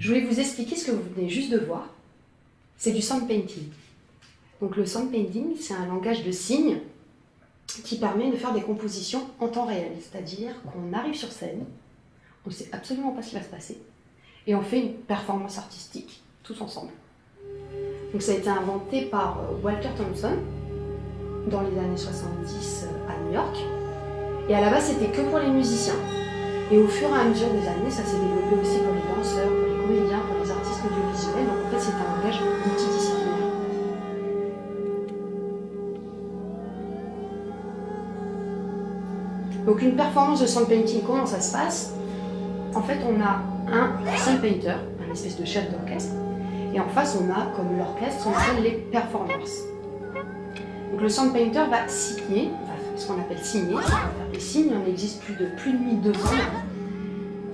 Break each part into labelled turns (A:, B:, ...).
A: Je voulais vous expliquer ce que vous venez juste de voir. C'est du sound painting. Donc le sound painting, c'est un langage de signes qui permet de faire des compositions en temps réel. C'est-à-dire qu'on arrive sur scène, on ne sait absolument pas ce qui va se passer, et on fait une performance artistique, tous ensemble. Donc ça a été inventé par Walter Thompson dans les années 70 à New York. Et à la base, c'était que pour les musiciens. Et au fur et à mesure des années, ça s'est développé aussi pour les danseurs, pour les comédiens, pour les artistes audiovisuels. Donc en fait, c'est un langage multidisciplinaire. Donc une performance de sound painting, comment ça se passe? En fait, on a un sound painter, un espèce de chef d'orchestre, et en face, on a, comme l'orchestre, on appelle les performers. Donc le sound painter va signer, ce qu'on appelle signer, il va faire des signes, il en existe plus de 1200.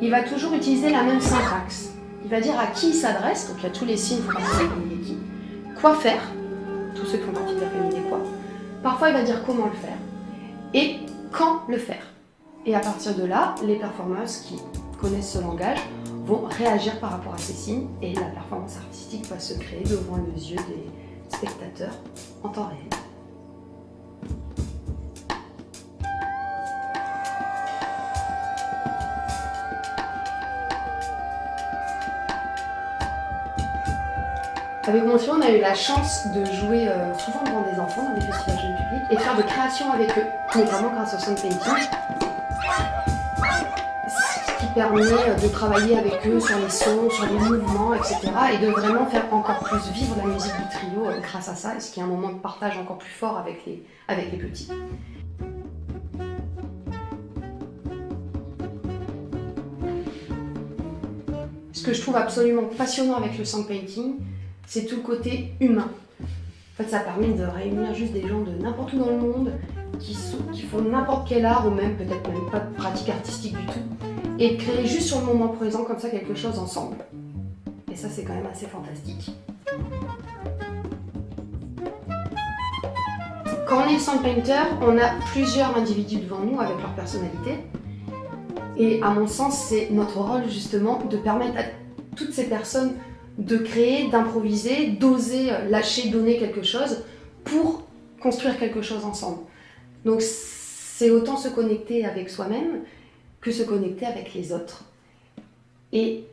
A: Il va toujours utiliser la même syntaxe. Il va dire à qui il s'adresse, donc il y a tous les signes font partie de la famille qui, quoi faire, tous ceux qui font partie de la famille des quoi. Parfois il va dire comment le faire, et quand le faire. Et à partir de là, les performers qui connaissent ce langage vont réagir par rapport à ces signes, et la performance artistique va se créer devant les yeux des spectateurs en temps réel. Avec mon trio, on a eu la chance de jouer souvent devant des enfants dans des festivals jeunes publics et de faire des créations avec eux, notamment grâce au sound painting, ce qui permet de travailler avec eux sur les sons, sur les mouvements, etc. et de vraiment faire encore plus vivre la musique du trio grâce à ça, ce qui est un moment de partage encore plus fort avec les petits. Ce que je trouve absolument passionnant avec le sound painting, c'est tout le côté humain. En fait, ça permet de réunir juste des gens de n'importe où dans le monde, qui font n'importe quel art, ou même peut-être même pas de pratique artistique du tout, et de créer juste sur le moment présent, comme ça, quelque chose ensemble. Et ça, c'est quand même assez fantastique. Quand on est sound painter, on a plusieurs individus devant nous avec leur personnalité. Et à mon sens, c'est notre rôle justement de permettre à toutes ces personnes de créer, d'improviser, d'oser lâcher, donner quelque chose pour construire quelque chose ensemble. Donc c'est autant se connecter avec soi-même que se connecter avec les autres et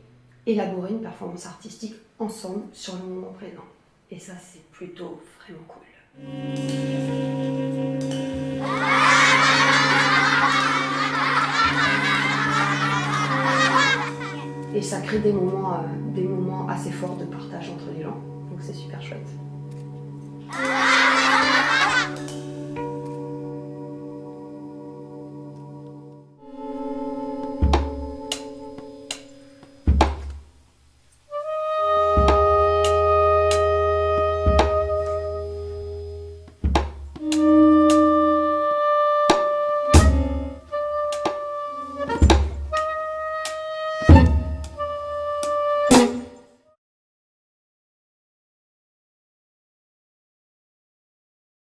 A: élaborer une performance artistique ensemble sur le moment présent. Et ça, c'est plutôt vraiment cool. Et ça crée des moments assez forts de partage entre les gens. Donc c'est super chouette.